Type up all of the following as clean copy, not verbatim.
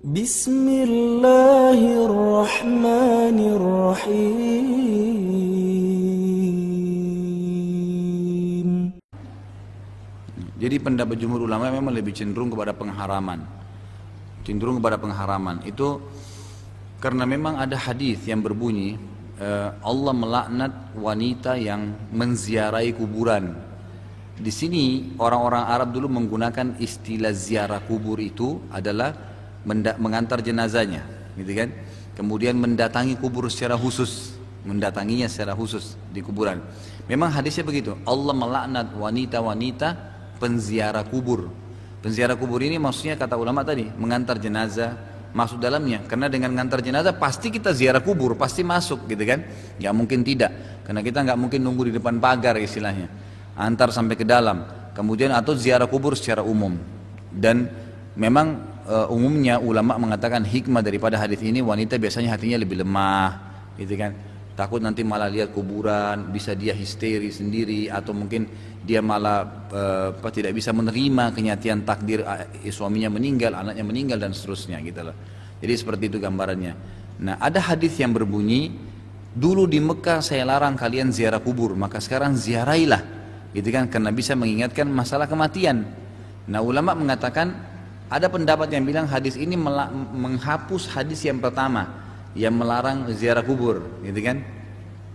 Bismillahirrahmanirrahim. Jadi pendapat jumhur ulama memang lebih cenderung kepada pengharaman. Cenderung kepada pengharaman. Itu karena memang ada hadis yang berbunyi Allah melaknat wanita yang menziarahi kuburan. Di sini orang-orang Arab dulu menggunakan istilah ziarah kubur itu adalah mengantar jenazahnya, gitu kan? Kemudian mendatangi kubur secara khusus, mendatanginya secara khusus di kuburan. Memang hadisnya begitu. Allah melaknat wanita-wanita penziarah kubur. Penziarah kubur ini maksudnya kata ulama tadi mengantar jenazah masuk dalamnya, karena dengan mengantar jenazah pasti kita ziarah kubur, pasti masuk, gitu kan? Nggak mungkin tidak, karena kita nggak mungkin nunggu di depan pagar istilahnya, antar sampai ke dalam. Kemudian atau ziarah kubur secara umum. Dan memang umumnya ulama mengatakan hikmah daripada hadis ini, wanita biasanya hatinya lebih lemah, gitu kan? Takut nanti malah lihat kuburan, bisa dia histeri sendiri, atau mungkin dia malah tidak bisa menerima kenyataan takdir suaminya meninggal, anaknya meninggal, dan seterusnya, gitu loh. Jadi seperti itu gambarannya. Nah, ada hadis yang berbunyi, dulu di Mekah saya larang kalian ziarah kubur, maka sekarang ziarahilah, gitu kan? Karena bisa mengingatkan masalah kematian. Nah, ulama mengatakan ada pendapat yang bilang hadis ini menghapus hadis yang pertama yang melarang ziarah kubur, gitu kan?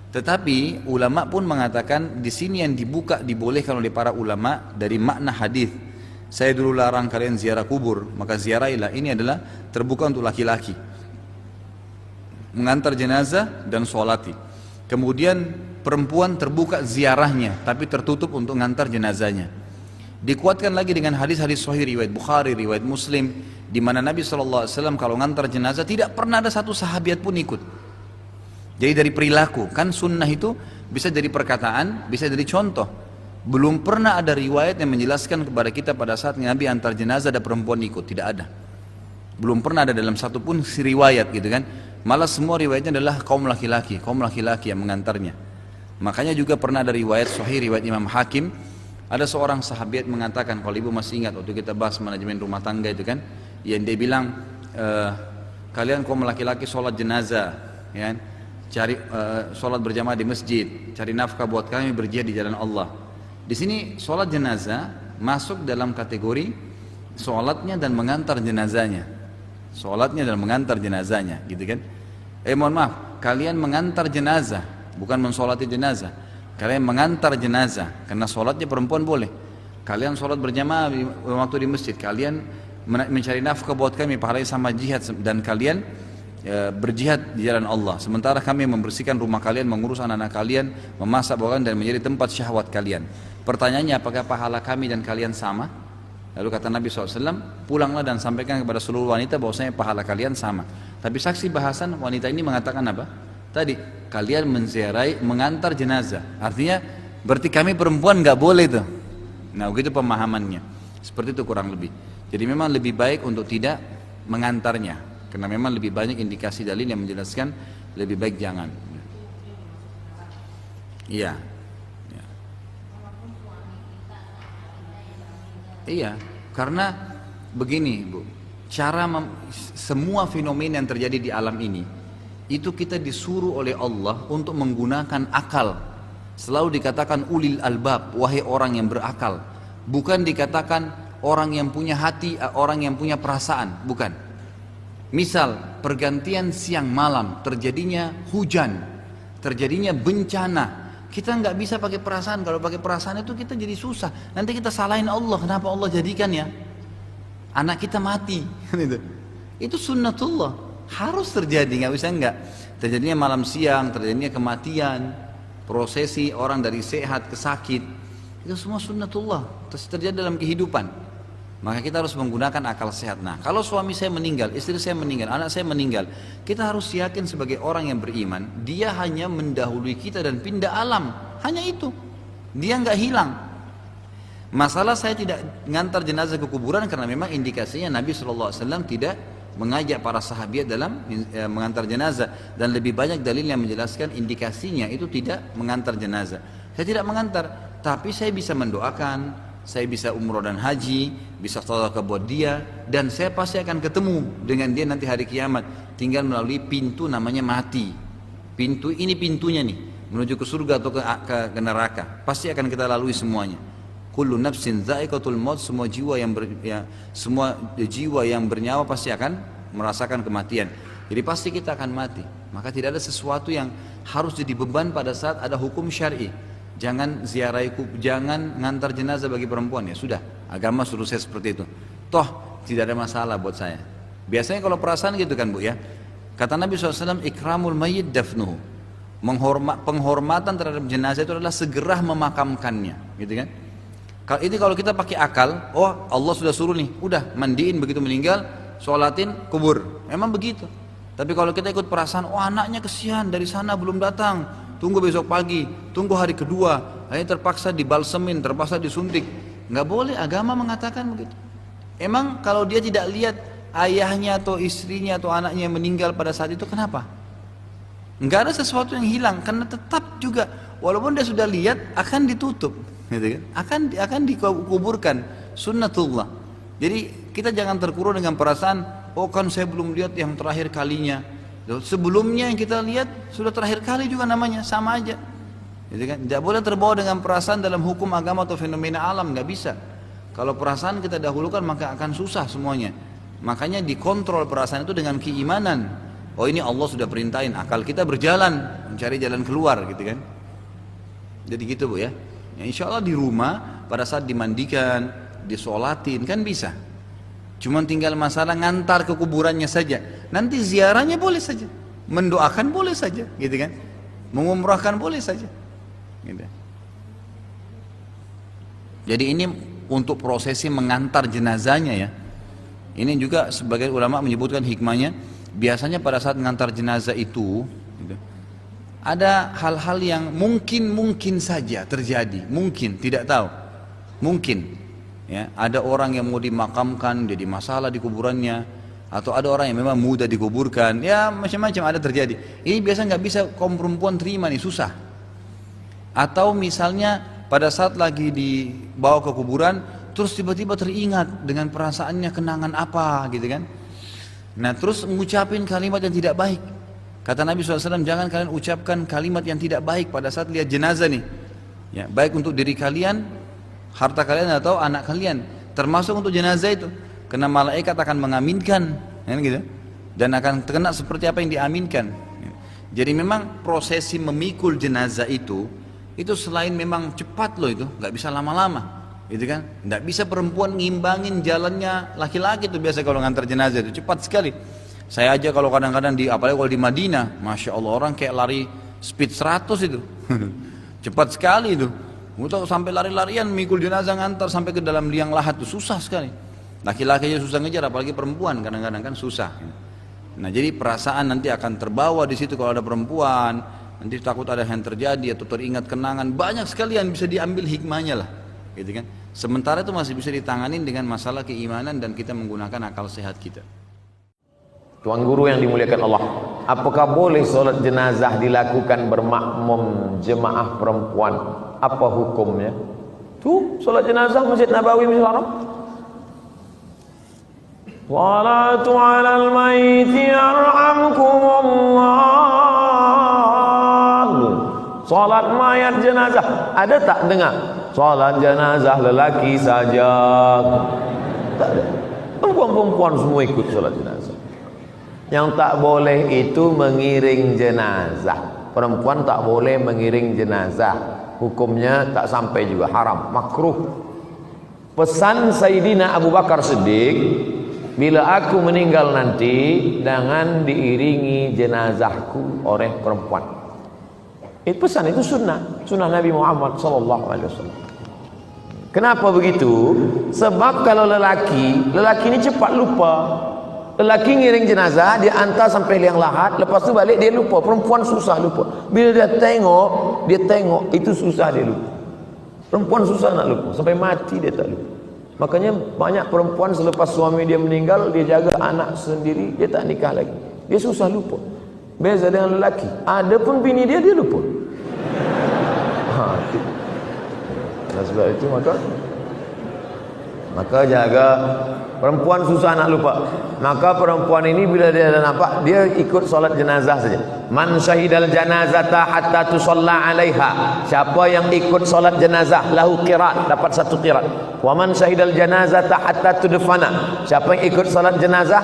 Tetapi ulama pun mengatakan di sini yang dibolehkan oleh para ulama dari makna hadis. Saya dulu larang kalian ziarah kubur, maka ziarahilah. Ini adalah terbuka untuk laki-laki, mengantar jenazah dan sholati. Kemudian perempuan terbuka ziarahnya, tapi tertutup untuk mengantar jenazahnya. Dikuatkan lagi dengan hadis-hadis sahih riwayat Bukhari, riwayat Muslim, di mana Nabi SAW kalau ngantar jenazah tidak pernah ada satu sahabat pun ikut. Jadi dari perilaku, kan sunnah itu bisa dari perkataan, bisa dari contoh. Belum pernah ada riwayat yang menjelaskan kepada kita pada saat Nabi antar jenazah ada perempuan ikut, tidak ada. Belum pernah ada dalam satu pun riwayat, gitu kan. Malah semua riwayatnya adalah kaum laki-laki yang mengantarnya. Makanya juga pernah ada riwayat sahih, riwayat Imam Hakim. Ada seorang sahabat mengatakan, kalau ibu masih ingat waktu kita bahas manajemen rumah tangga itu kan, yang dia bilang, kalian kaum laki-laki sholat jenazah, ya, cari sholat berjamaah di masjid, cari nafkah buat kami berjihad di jalan Allah. Di sini sholat jenazah masuk dalam kategori sholatnya dan mengantar jenazahnya, sholatnya dan mengantar jenazahnya, gitu kan? Mohon maaf, kalian mengantar jenazah, bukan mensolati jenazah. Kalian mengantar jenazah, karena sholatnya perempuan boleh. Kalian sholat berjamaah waktu di masjid, kalian mencari nafkah buat kami, pahalanya sama jihad, dan kalian berjihad di jalan Allah. Sementara kami membersihkan rumah kalian, mengurus anak-anak kalian, memasak bahkan dan menjadi tempat syahwat kalian. Pertanyaannya, apakah pahala kami dan kalian sama? Lalu kata Nabi SAW, pulanglah dan sampaikan kepada seluruh wanita bahwasanya pahala kalian sama. Tapi saksi bahasan wanita ini mengatakan apa? Tadi, kalian menziarahi, mengantar jenazah. Artinya, berarti kami perempuan nggak boleh tuh. Nah, begitu pemahamannya. Seperti itu kurang lebih. Jadi memang lebih baik untuk tidak mengantarnya, karena memang lebih banyak indikasi dalil yang menjelaskan lebih baik jangan. Iya. Iya, karena begini Bu, semua fenomena yang terjadi di alam ini, itu kita disuruh oleh Allah untuk menggunakan akal. Selalu dikatakan ulil albab, wahai orang yang berakal. Bukan dikatakan orang yang punya hati, orang yang punya perasaan, bukan. Misal pergantian siang malam, terjadinya hujan, terjadinya bencana, kita nggak bisa pakai perasaan. Kalau pakai perasaan itu kita jadi susah. Nanti kita salahin Allah, kenapa Allah jadikan ya anak kita mati. Itu sunnatullah, harus terjadi, nggak bisa nggak. Terjadinya malam siang, terjadinya kematian, prosesi orang dari sehat ke sakit, itu semua sunnatullah, terjadi dalam kehidupan. Maka kita harus menggunakan akal sehat. Nah, kalau suami saya meninggal, istri saya meninggal, anak saya meninggal, kita harus yakin sebagai orang yang beriman, dia hanya mendahului kita dan pindah alam, hanya itu. Dia nggak hilang. Masalah saya tidak ngantar jenazah ke kuburan karena memang indikasinya Nabi SAW tidak mengajak para sahabat dalam mengantar jenazah, dan lebih banyak dalil yang menjelaskan indikasinya itu tidak mengantar jenazah. Saya tidak mengantar, tapi saya bisa mendoakan, saya bisa umroh dan haji, bisa sedekah buat dia, dan saya pasti akan ketemu dengan dia nanti hari kiamat, tinggal melalui pintu namanya mati. Pintu ini pintunya nih, menuju ke surga atau ke neraka, pasti akan kita lalui semuanya. Kullu nafsin dha'iqatul maut, semua jiwa yang bernyawa pasti akan merasakan kematian. Jadi pasti kita akan mati. Maka tidak ada sesuatu yang harus jadi beban pada saat ada hukum syar'i. Jangan ziarahi, jangan ngantar jenazah bagi perempuan, ya sudah, agama suruh saya seperti itu. Toh tidak ada masalah buat saya. Biasanya kalau perasaan gitu kan Bu ya. Kata Nabi SAW, ikramul mayyit dafnuhu. Penghormatan terhadap jenazah itu adalah segera memakamkannya, gitu kan? Kalau kita pakai akal, oh Allah sudah suruh nih, udah mandiin begitu meninggal, sholatin, kubur. Memang begitu. Tapi kalau kita ikut perasaan, oh anaknya kesian dari sana belum datang, tunggu besok pagi, tunggu hari kedua, akhirnya terpaksa dibalsemin, terpaksa disuntik. Nggak boleh, agama mengatakan begitu. Emang kalau dia tidak lihat ayahnya atau istrinya atau anaknya yang meninggal pada saat itu, kenapa? Nggak ada sesuatu yang hilang, karena tetap juga walaupun dia sudah lihat akan ditutup, gitu kan? Akan dikuburkan, sunnatullah. Jadi kita jangan terkurung dengan perasaan, oh kan saya belum lihat yang terakhir kalinya. Sebelumnya yang kita lihat sudah terakhir kali juga namanya, sama aja. Gitu kan? Tidak boleh terbawa dengan perasaan dalam hukum agama atau fenomena alam, nggak bisa. Kalau perasaan kita dahulukan maka akan susah semuanya. Makanya dikontrol perasaan itu dengan keimanan. Oh ini Allah sudah perintahin, akal kita berjalan mencari jalan keluar, gitu kan? Jadi gitu Bu ya. Ya insya Allah di rumah pada saat dimandikan, disolatin kan bisa. Cuma tinggal masalah ngantar ke kuburannya saja. Nanti ziarahnya boleh saja, mendoakan boleh saja, gitu kan? Mengumrahkan boleh saja. Gitu. Jadi ini untuk prosesi mengantar jenazahnya ya. Ini juga sebagian ulama menyebutkan hikmahnya. Biasanya pada saat mengantar jenazah itu gitu, ada hal-hal yang mungkin saja terjadi, mungkin, tidak tahu, mungkin ya, ada orang yang mau dimakamkan jadi masalah di kuburannya, atau ada orang yang memang mudah dikuburkan, ya macam-macam ada terjadi. Ini biasa nggak bisa kaum perempuan terima nih, susah. Atau misalnya pada saat lagi dibawa ke kuburan terus tiba-tiba teringat dengan perasaannya kenangan apa gitu kan. Nah terus mengucapin kalimat yang tidak baik. Kata Nabi SAW, jangan kalian ucapkan kalimat yang tidak baik pada saat lihat jenazah nih ya, baik untuk diri kalian, harta kalian atau anak kalian, termasuk untuk jenazah itu, karena malaikat akan mengaminkan kan gitu, dan akan kena seperti apa yang diaminkan. Jadi memang prosesi memikul jenazah itu selain memang cepat loh, itu nggak bisa lama-lama gitu kan, nggak bisa perempuan ngimbangin jalannya laki-laki tuh. Biasa kalau ngantar jenazah itu cepat sekali. Saya aja kalau kadang-kadang apalagi kalau di Madinah, masya Allah orang kayak lari speed 100 itu cepat sekali itu. Untuk sampai lari-larian mikul jenazah ngantar sampai ke dalam liang lahat itu susah sekali. Laki-laki aja susah ngejar, apalagi perempuan kadang-kadang kan susah. Nah jadi perasaan nanti akan terbawa di situ kalau ada perempuan, nanti takut ada yang terjadi atau teringat kenangan, banyak sekali yang bisa diambil hikmahnya lah, gitu kan. Sementara itu masih bisa ditanganin dengan masalah keimanan dan kita menggunakan akal sehat kita. Tuan Guru yang dimuliakan Allah, apakah boleh solat jenazah dilakukan bermakmum jemaah perempuan? Apa hukumnya? Tuh, solat jenazah Masjid Nabawi Masjid Haram. Salatu 'alal mayyiti yarhamkumullah. Salat mayat jenazah. Ada tak dengar? Salat jenazah lelaki saja. Tak ada. Perempuan-perempuan semua ikut salat jenazah. Yang tak boleh itu mengiring jenazah. Perempuan tak boleh mengiring jenazah. Hukumnya tak sampai juga, haram, makruh. Pesan Sayyidina Abu Bakar Siddiq, bila aku meninggal nanti jangan diiringi jenazahku oleh perempuan. Itu pesan, itu sunnah Nabi Muhammad SAW. Kenapa begitu? Sebab kalau lelaki ini cepat lupa. Lelaki ngiring jenazah, dia antar sampai liang lahat, lepas tu balik dia lupa. Perempuan susah lupa. Bila dia tengok itu susah dia lupa. Perempuan susah nak lupa, sampai mati dia tak lupa. Makanya banyak perempuan selepas suami dia meninggal, dia jaga anak sendiri, dia tak nikah lagi. Dia susah lupa. Beza dengan lelaki, ada pun bini dia lupa. Nah, sebab itu maka Maka jaga. Perempuan susah nak lupa. Maka perempuan ini bila dia dah nampak, dia ikut solat jenazah saja. Man syahidal janazata hatta tusalla alaiha. Siapa yang ikut solat jenazah lahu qirat, dapat 1 qirat. Wa man syahidal janazata hatta tudfana. Siapa yang ikut solat jenazah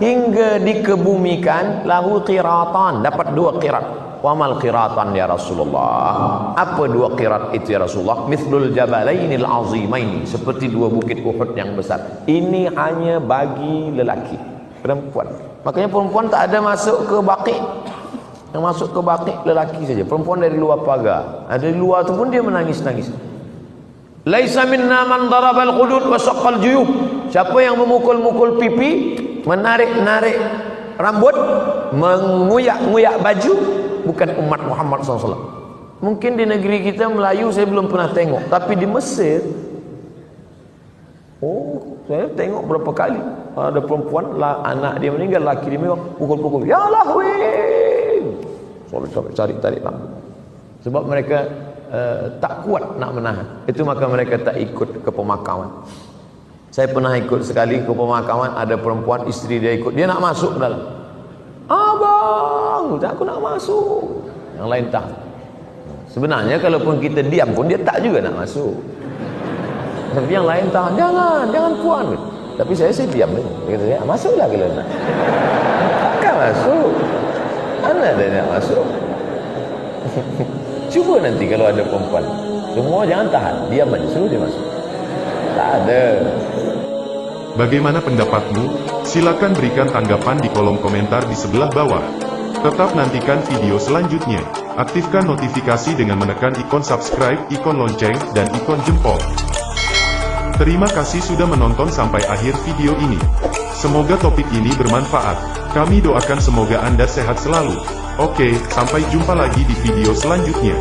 hingga dikebumikan lahu qiratan, dapat 2 qirat. Wa mal qiratan ya Rasulullah. Apa 2 qirat itu ya Rasulullah? Mithlul jabalainil azimaini, seperti 2 bukit Uhud yang besar. Ini hanya bagi lelaki. Perempuan, makanya perempuan tak ada masuk ke baqi. Yang masuk ke baqi lelaki saja. Perempuan dari luar pagar. Dari luar tu pun dia menangis-nangis. Laisa minna man darabal khudud wa saqqal juyub. Siapa yang memukul-mukul pipi, menarik-narik rambut, menguyak-nguyak baju, bukan umat Muhammad SAW. Mungkin di negeri kita Melayu saya belum pernah tengok, tapi di Mesir, saya tengok berapa kali ada perempuan lah, anak dia meninggal, laki dia meninggal, pukul-pukul, ya lahwin, sampai cari tarik rambut. Sebab mereka tak kuat nak menahan. Itu maka mereka tak ikut ke pemakaman. Saya pernah ikut sekali ke pemakaman, ada perempuan, isteri dia ikut, dia nak masuk dalam. Abang, aku nak masuk. Yang lain tak. Sebenarnya kalaupun kita diam pun dia tak juga nak masuk. Tapi yang lain tak, jangan puan. Tapi saya diam dia. Dia kata, masuklah kalau nak. Takkan masuk. Mana ada nak masuk? Cuba nanti kalau ada perempuan, semua jangan tahan, diam aja, suruh dia masuk. Tak ada. Bagaimana pendapatmu? Silakan berikan tanggapan di kolom komentar di sebelah bawah. Tetap nantikan video selanjutnya. Aktifkan notifikasi dengan menekan ikon subscribe, ikon lonceng, dan ikon jempol. Terima kasih sudah menonton sampai akhir video ini. Semoga topik ini bermanfaat. Kami doakan semoga Anda sehat selalu. Oke, sampai jumpa lagi di video selanjutnya.